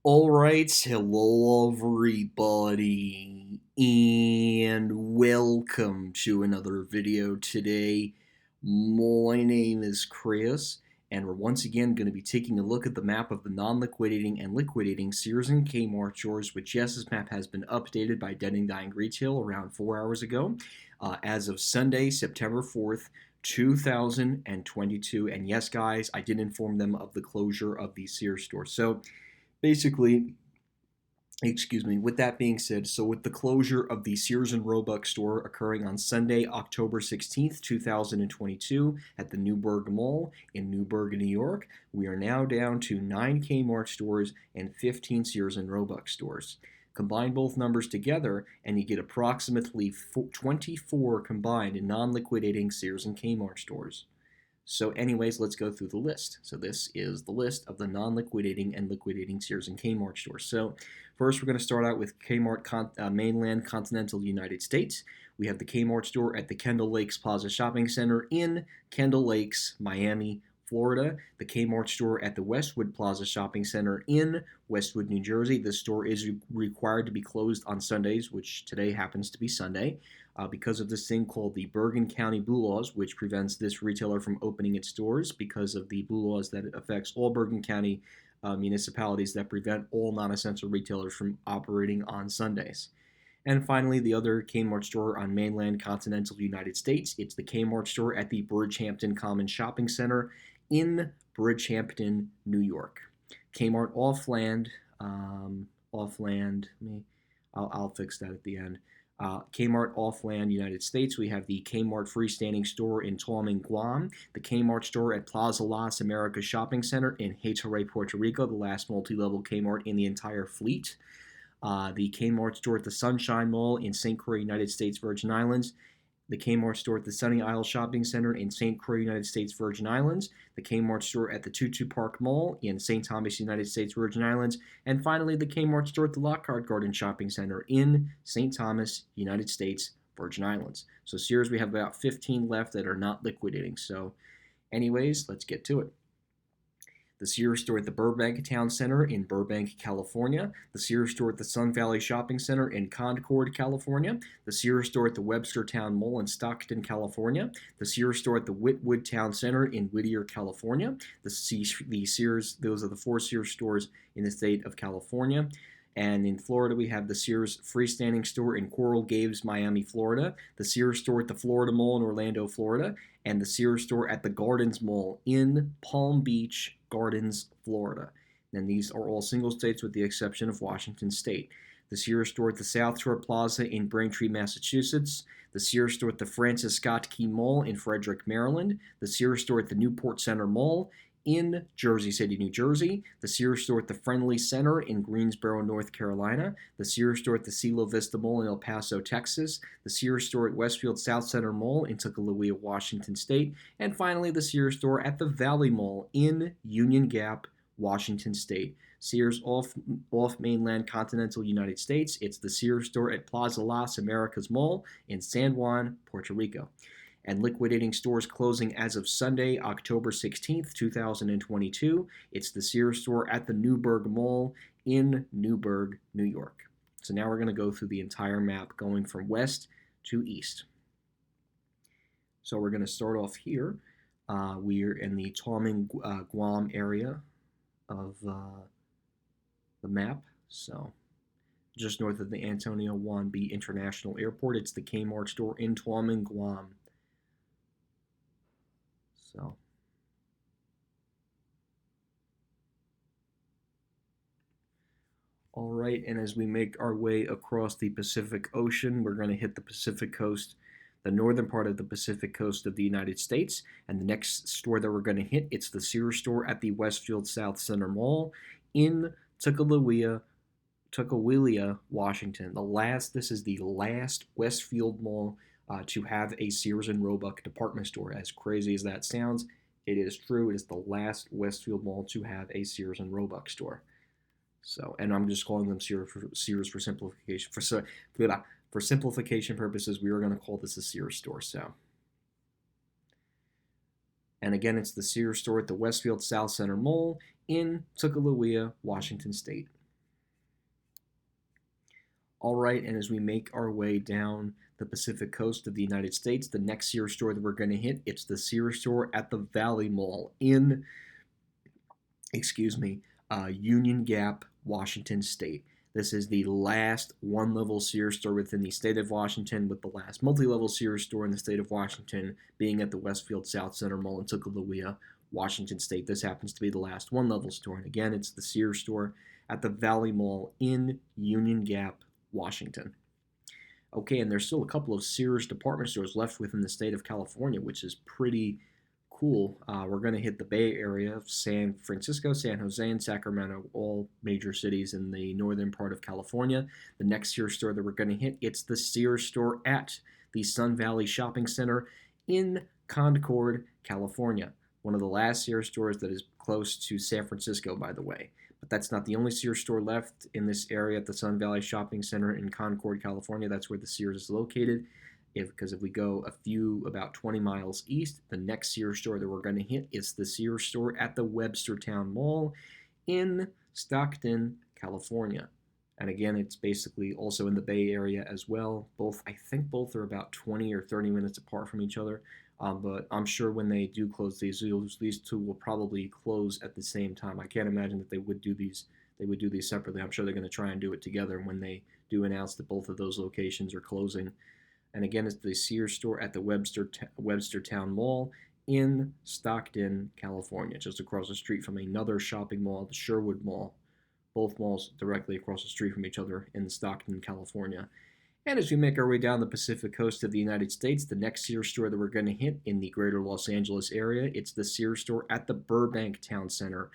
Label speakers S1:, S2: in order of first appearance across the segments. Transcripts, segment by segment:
S1: Alright, hello everybody, and welcome to another video today. My name is Chris, and we're once again going to be taking a look at the map of the non-liquidating and liquidating Sears and Kmart stores, which yes, this map has been updated by Dead and Dying Retail around 4 hours ago, as of Sunday, September 4th, 2022. And yes, guys, I did inform them of the closure of the Sears store. So, basically, with that being said, so with the closure of the Sears and Roebuck store occurring on Sunday, October 16th, 2022 at the Newburgh Mall in Newburgh, New York, we are now down to 9 Kmart stores and 15 Sears and Roebuck stores. Combine both numbers together and you get approximately 24 combined in non-liquidating Sears and Kmart stores. So anyways, let's go through the list. So this is the list of the non-liquidating and liquidating Sears and Kmart stores. So first, we're going to start out with Kmart mainland continental United States. We have the Kmart store at the Kendall Lakes Plaza Shopping Center in Kendall Lakes, Miami, Florida. The Kmart store at the Westwood Plaza Shopping Center in Westwood, New Jersey. The store is required to be closed on Sundays, which today happens to be Sunday, because of this thing called the Bergen County Blue Laws, which prevents this retailer from opening its doors because of the blue laws that affects all Bergen County municipalities that prevent all non-essential retailers from operating on Sundays. And finally, the other Kmart store on mainland continental United States. It's the Kmart store at the Bridgehampton Commons Shopping Center in Bridgehampton, New York. Kmart I'll fix that at the end. Kmart Offland, United States, we have the Kmart freestanding store in Tuaming, Guam, the Kmart store at Plaza Las Americas Shopping Center in Hatorey, Puerto Rico, the last multi-level Kmart in the entire fleet, the Kmart store at the Sunshine Mall in St. Croix, United States, Virgin Islands, the Kmart store at the Sunny Isle Shopping Center in St. Croix, United States, Virgin Islands, the Kmart store at the Tutu Park Mall in St. Thomas, United States, Virgin Islands, and finally the Kmart store at the Lockhart Garden Shopping Center in St. Thomas, United States, Virgin Islands. So Sears, we have about 15 left that are not liquidating. So anyways, let's get to it. The Sears store at the Burbank Town Center in Burbank, California, the Sears store at the Sun Valley Shopping Center in Concord, California, the Sears store at the Webster Town Mall in Stockton, California, the Sears store at the Whitwood Town Center in Whittier, California, the Sears, those are the 4 Sears stores in the state of California. And in Florida, we have the Sears freestanding store in Coral Gables, Miami, Florida, the Sears store at the Florida Mall in Orlando, Florida, and the Sears store at the Gardens Mall in Palm Beach Gardens, Florida. And these are all single states with the exception of Washington State. The Sears store at the South Shore Plaza in Braintree, Massachusetts, the Sears store at the Francis Scott Key Mall in Frederick, Maryland, the Sears store at the Newport Center Mall in Jersey City, New Jersey, the Sears store at the Friendly Center in Greensboro, North Carolina, the Sears store at the Cielo Vista Mall in El Paso, Texas, the Sears store at Westfield South Center Mall in Tuckaloosa, Washington State, and finally the Sears store at the Valley Mall in Union Gap, Washington State. Sears off mainland continental United States, it's the Sears store at Plaza Las Americas Mall in San Juan, Puerto Rico. And liquidating stores closing as of Sunday, October 16th, 2022. It's the Sears store at the Newburgh Mall in Newburgh, New York. So now we're going to go through the entire map going from west to east. So we're going to start off here. We're in the Tuaming, Guam area of the map. So just north of the Antonio Juan B. International Airport, it's the Kmart store in Tuaming, Guam. So all right, and as we make our way across the Pacific Ocean, we're going to hit the Pacific coast, the northern part of the Pacific coast of the United States. And the next store that we're going to hit, it's the Sears store at the Westfield South Center Mall in Tuckaloosa, Washington. This is the last Westfield Mall to have a Sears and Roebuck department store. As crazy as that sounds, it is true. It is the last Westfield Mall to have a Sears and Roebuck store. So, and I'm just calling them Sears for simplification. For simplification purposes, we are going to call this a Sears store. So, and again, it's the Sears store at the Westfield South Center Mall in Tuckaloosa, Washington State. All right, and as we make our way down the Pacific coast of the United States, the next Sears store that we're going to hit, it's the Sears store at the Valley Mall in, excuse me, Union Gap, Washington State. This is the last one-level Sears store within the state of Washington, with the last multi-level Sears store in the state of Washington being at the Westfield South Center Mall in Tukwila, Washington State. This happens to be the last one-level store, and again, it's the Sears store at the Valley Mall in Union Gap, Washington. Okay, and there's still a couple of Sears department stores left within the state of California, which is pretty cool. We're going to hit the Bay Area of San Francisco, San Jose, and Sacramento, all major cities in the northern part of California. The next Sears store that we're going to hit, it's the Sears store at the Sun Valley Shopping Center in Concord, California. One of the last Sears stores that is close to San Francisco, by the way. But that's not the only Sears store left in this area at the Sun Valley Shopping Center in Concord, California. That's where the Sears is located. Because if we go about 20 miles east, the next Sears store that we're going to hit is the Sears store at the Webstertown Mall in Stockton, California. And again, it's basically also in the Bay Area as well. I think both are about 20 or 30 minutes apart from each other. But I'm sure when they do close these two will probably close at the same time. I can't imagine that they would do these separately. I'm sure they're going to try and do it together when they do announce that both of those locations are closing. And again, it's the Sears store at the Webstertown Mall in Stockton, California, just across the street from another shopping mall, the Sherwood Mall. Both malls directly across the street from each other in Stockton, California. And as we make our way down the Pacific coast of the United States, the next Sears store that we're going to hit in the greater Los Angeles area, it's the Sears store at the Burbank Town Center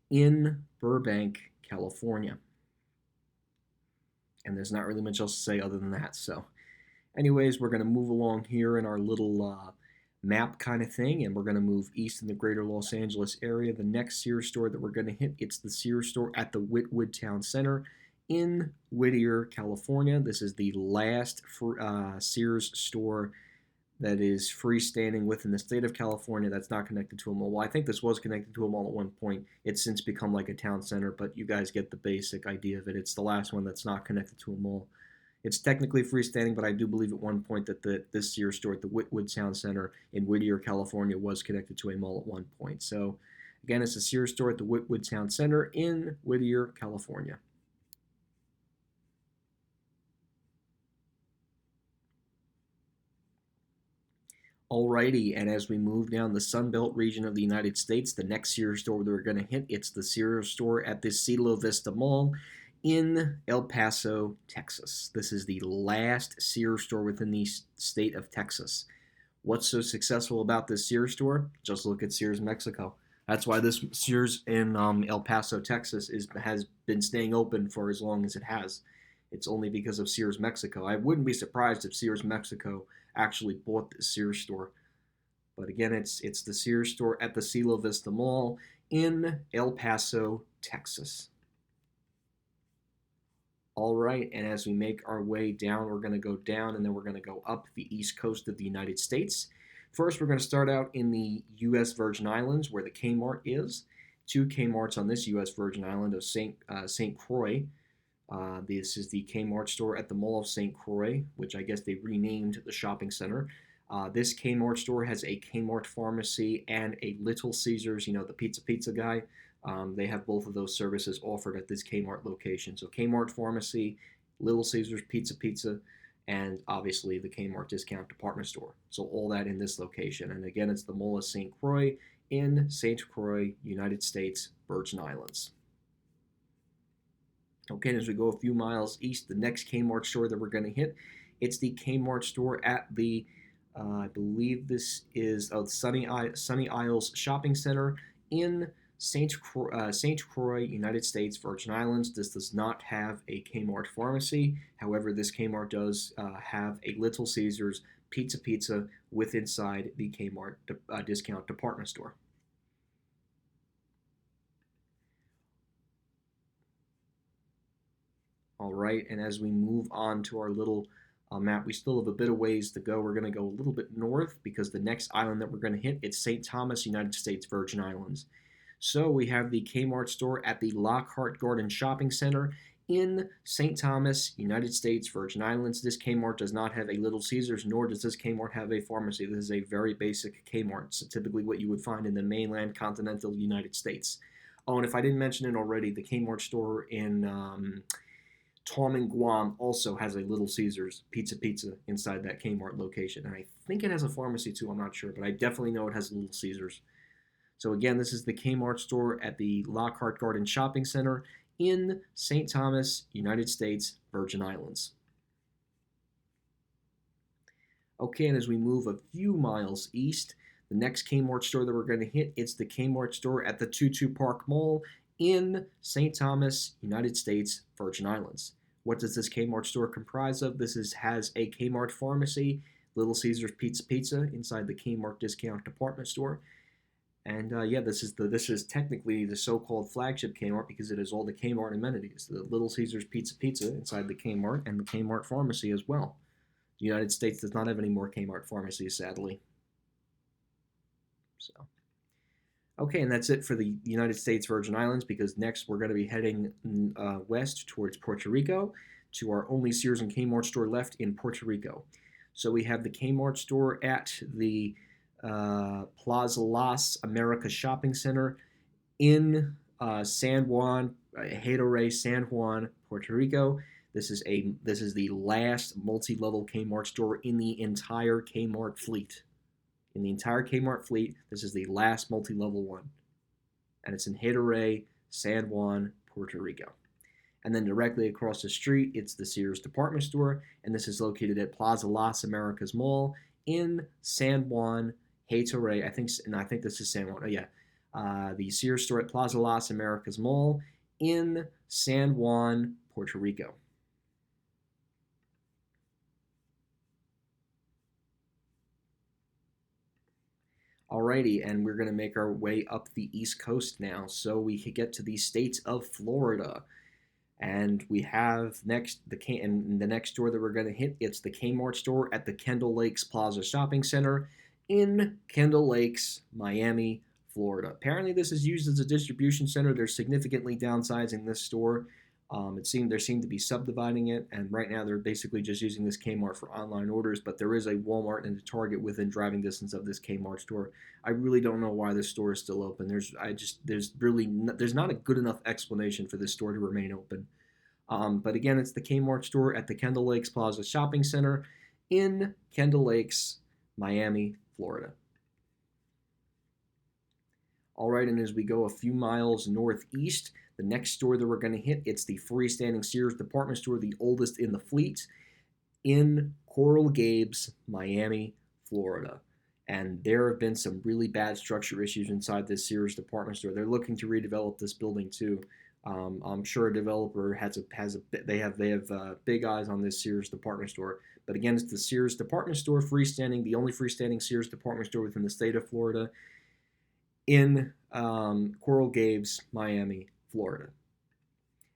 S1: in Burbank, California. And there's not really much else to say other than that. So anyways, we're going to move along here in our little map kind of thing, and we're going to move east in the greater Los Angeles area. The next Sears store that we're going to hit, it's the Sears store at the Whitwood Town Center in Whittier, California. This is the last Sears store that is freestanding within the state of California that's not connected to a mall. Well, I think this was connected to a mall at one point. It's since become like a town center, but you guys get the basic idea of it. It's the last one that's not connected to a mall. It's technically freestanding, but I do believe at one point that this Sears store at the Whitwood Town Center in Whittier, California was connected to a mall at one point. So again, it's the Sears store at the Whitwood Town Center in Whittier, California. Alrighty, and as we move down the Sunbelt region of the United States, the next Sears store that we're going to hit, it's the Sears store at the Cielo Vista Mall in El Paso, Texas. This is the last Sears store within the state of Texas. What's so successful about this Sears store? Just look at Sears Mexico. That's why this Sears in El Paso, Texas has been staying open for as long as it has. It's only because of Sears Mexico. I wouldn't be surprised if Sears Mexico actually bought this Sears store. But again, it's the Sears store at the Cielo Vista Mall in El Paso, Texas. All right, and as we make our way down, we're going to go down and then we're going to go up the east coast of the United States. First, we're going to start out in the U.S. Virgin Islands where the Kmart is. Two Kmarts on this U.S. Virgin Island of St. Croix. This is the Kmart store at the Mall of St. Croix, which I guess they renamed the shopping center. This Kmart store has a Kmart pharmacy and a Little Caesars, you know, the pizza guy. They have both of those services offered at this Kmart location. So Kmart pharmacy, Little Caesars pizza, and obviously the Kmart discount department store. So all that in this location. And again, it's the Mall of St. Croix in St. Croix, United States, Virgin Islands. Okay, as we go a few miles east, the next Kmart store that we're going to hit, it's the Kmart store at the, I believe this is Sunny Isles Shopping Center in St. Croix, United States, Virgin Islands. This does not have a Kmart pharmacy. However, this Kmart does have a Little Caesars pizza with inside the Kmart discount department store. All right, and as we move on to our little map, we still have a bit of ways to go. We're going to go a little bit north because the next island that we're going to hit, it's St. Thomas, United States, Virgin Islands. So we have the Kmart store at the Lockhart Garden Shopping Center in St. Thomas, United States, Virgin Islands. This Kmart does not have a Little Caesars, nor does this Kmart have a pharmacy. This is a very basic Kmart, so typically what you would find in the mainland continental United States. Oh, and if I didn't mention it already, the Kmart store in Tom and Guam also has a Little Caesars Pizza inside that Kmart location. And I think it has a pharmacy too, I'm not sure, but I definitely know it has Little Caesars. So again, this is the Kmart store at the Lockhart Garden Shopping Center in St. Thomas, United States, Virgin Islands. Okay, and as we move a few miles east, the next Kmart store that we're going to hit, it's the Kmart store at the Tutu Park Mall in St. Thomas, United States, Virgin Islands. What does this Kmart store comprise of? Has a Kmart pharmacy, Little Caesars Pizza inside the Kmart discount department store. And yeah, this is technically the so-called flagship Kmart because it has all the Kmart amenities. The Little Caesars Pizza inside the Kmart and the Kmart pharmacy as well. The United States does not have any more Kmart pharmacies, sadly. So, okay, and that's it for the United States Virgin Islands because next we're going to be heading west towards Puerto Rico to our only Sears and Kmart store left in Puerto Rico. So we have the Kmart store at the Plaza Las Americas Shopping Center in San Juan, Hato San Juan, Puerto Rico. This is the last multi-level Kmart store in the entire Kmart fleet. In the entire Kmart fleet, this is the last multi-level one, and it's in Hato San Juan, Puerto Rico. And then directly across the street, it's the Sears department store, and this is located at Plaza Las Americas Mall in San Juan, Hato I think this is San Juan. Oh yeah, the Sears store at Plaza Las Americas Mall in San Juan, Puerto Rico. Alrighty, and we're going to make our way up the East Coast now, so we could get to the state of Florida. And we have next the next store that we're going to hit. It's the Kmart store at the Kendall Lakes Plaza Shopping Center in Kendall Lakes, Miami, Florida. Apparently, this is used as a distribution center. They're significantly downsizing this store. There seemed to be subdividing it, and right now they're basically just using this Kmart for online orders. But there is a Walmart and a Target within driving distance of this Kmart store. I really don't know why this store is still open. There's not a good enough explanation for this store to remain open. But again, it's the Kmart store at the Kendall Lakes Plaza Shopping Center in Kendall Lakes, Miami, Florida. All right, and as we go a few miles northeast, the next store that we're going to hit, it's the freestanding Sears department store, the oldest in the fleet, in Coral Gables, Miami, Florida. And there have been some really bad structure issues inside this Sears department store. They're looking to redevelop this building too. I'm sure a developer they have big eyes on this Sears department store. But again, it's the Sears department store, the only freestanding Sears department store within the state of Florida, in Coral Gables, Miami, Florida.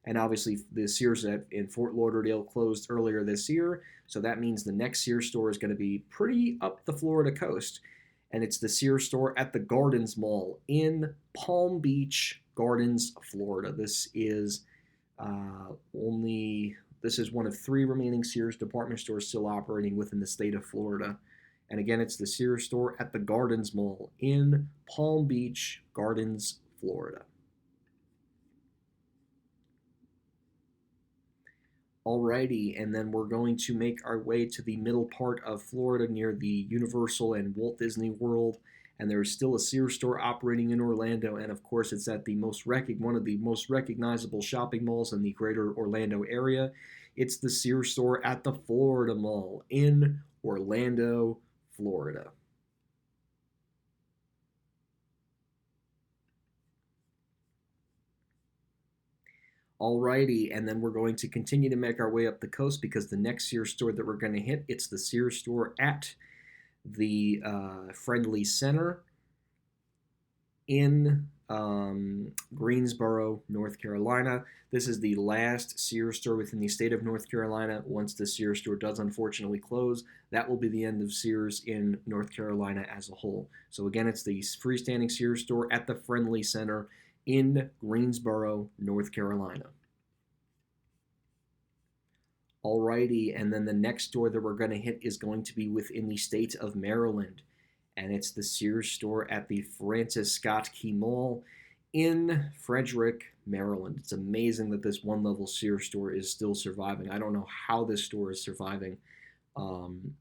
S1: And obviously, the Sears in Fort Lauderdale closed earlier this year, so that means the next Sears store is going to be pretty up the Florida coast. And it's the Sears store at the Gardens Mall in Palm Beach Gardens, Florida. This is one of 3 remaining Sears department stores still operating within the state of Florida. And again, it's the Sears store at the Gardens Mall in Palm Beach Gardens, Florida. Alrighty, and then we're going to make our way to the middle part of Florida near the Universal and Walt Disney World. And there's still a Sears store operating in Orlando, and of course it's at one of the most recognizable shopping malls in the greater Orlando area. It's the Sears store at the Florida Mall in Orlando, Florida. Alrighty, and then we're going to continue to make our way up the coast because the next Sears store that we're going to hit, it's the Sears store at the Friendly Center in Greensboro, North Carolina. This is the last Sears store within the state of North Carolina. Once the Sears store does unfortunately close, that will be the end of Sears in North Carolina as a whole. So again, it's the freestanding Sears store at the Friendly Center in Greensboro, North Carolina. Alrighty, and then the next store that we're going to hit is going to be within the state of Maryland, and it's the Sears store at the Francis Scott Key Mall in Frederick, Maryland. It's amazing that this one-level Sears store is still surviving. I don't know how this store is surviving. Um,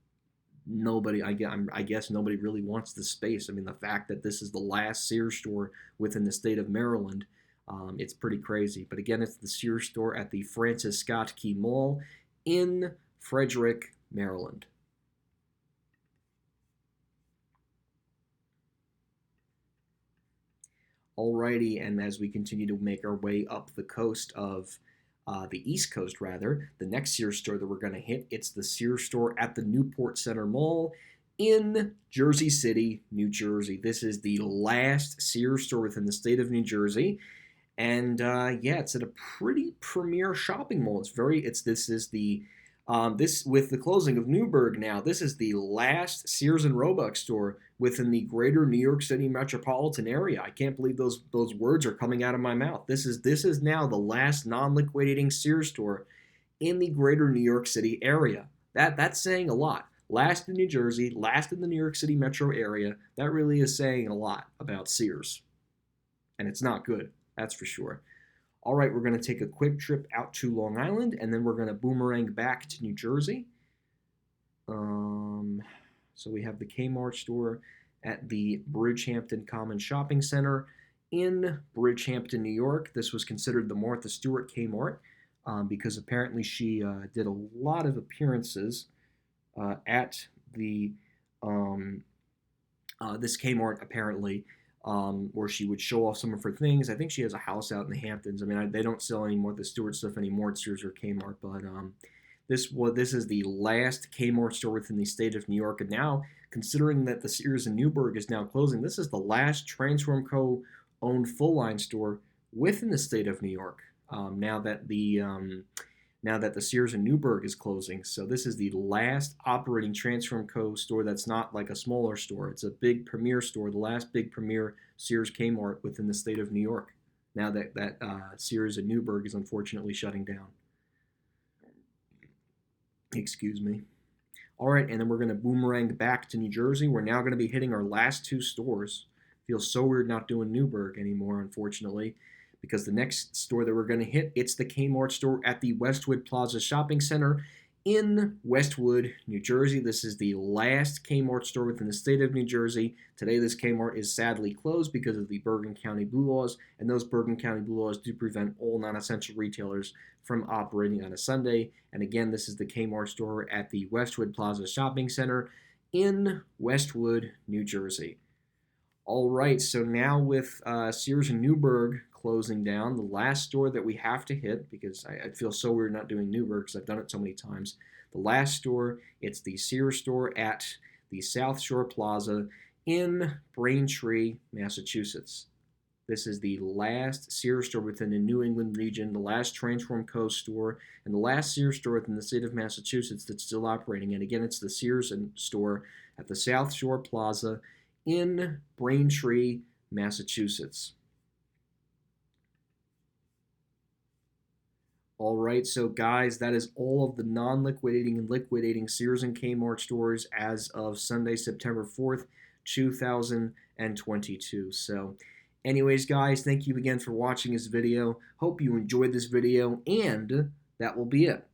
S1: I guess nobody really wants the space. I mean, the fact that this is the last Sears store within the state of Maryland, it's pretty crazy. But again, it's the Sears store at the Francis Scott Key Mall in Frederick, Maryland. Alrighty, and as we continue to make our way up the coast of the East Coast, rather, the next Sears store that we're going to hit, it's the Sears store at the Newport Center Mall in Jersey City, New Jersey. This is the last Sears store within the state of New Jersey. And yeah, it's at a pretty premier shopping mall. This is the this with the closing of Newburgh now. This is the last Sears and Roebuck store within the greater New York City metropolitan area. I can't believe those words are coming out of my mouth. This is now the last non-liquidating Sears store in the greater New York City area. That's saying a lot. Last in New Jersey, last in the New York City metro area. That really is saying a lot about Sears. And it's not good, that's for sure. All right, we're going to take a quick trip out to Long Island, and then we're going to boomerang back to New Jersey. So we have the Kmart store at the Bridgehampton Common Shopping Center in Bridgehampton, New York. This was considered the Martha Stewart Kmart because apparently she did a lot of appearances at the this Kmart apparently. Where she would show off some of her things. I think she has a house out in the Hamptons. I mean, they don't sell any more of the Stewart stuff anymore at Sears or Kmart, but this is the last Kmart store within the state of New York. And now, considering that the Sears in Newburgh is now closing, this is the last Transform Co. owned full-line store within the state of New York. Now that the Sears in Newburgh is closing. So this is the last operating Transform Co. store that's not like a smaller store. It's a big premier store, the last big premier Sears Kmart within the state of New York. Now that Sears in Newburgh is unfortunately shutting down. Excuse me. All right, and then we're going to boomerang back to New Jersey. We're now going to be hitting our last two stores. Feels so weird not doing Newburgh anymore, unfortunately, because the next store that we're going to hit, it's the Kmart store at the Westwood Plaza Shopping Center in Westwood, New Jersey. This is the last Kmart store within the state of New Jersey. Today, this Kmart is sadly closed because of the Bergen County Blue Laws, and those Bergen County Blue Laws do prevent all non-essential retailers from operating on a Sunday. And again, this is the Kmart store at the Westwood Plaza Shopping Center in Westwood, New Jersey. All right, so now with Sears and Newburgh closing down, the last store that we have to hit, because I feel so weird not doing Newburgh because I've done it so many times. The last store, it's the Sears store at the South Shore Plaza in Braintree, Massachusetts. This is the last Sears store within the New England region, the last Transform Co. store, and the last Sears store within the state of Massachusetts that's still operating. And again, it's the Sears store at the South Shore Plaza in Braintree, Massachusetts. All right, so guys, that is all of the non-liquidating and liquidating Sears and Kmart stores as of Sunday, September 4th, 2022. So anyways, guys, thank you again for watching this video. Hope you enjoyed this video, and that will be it.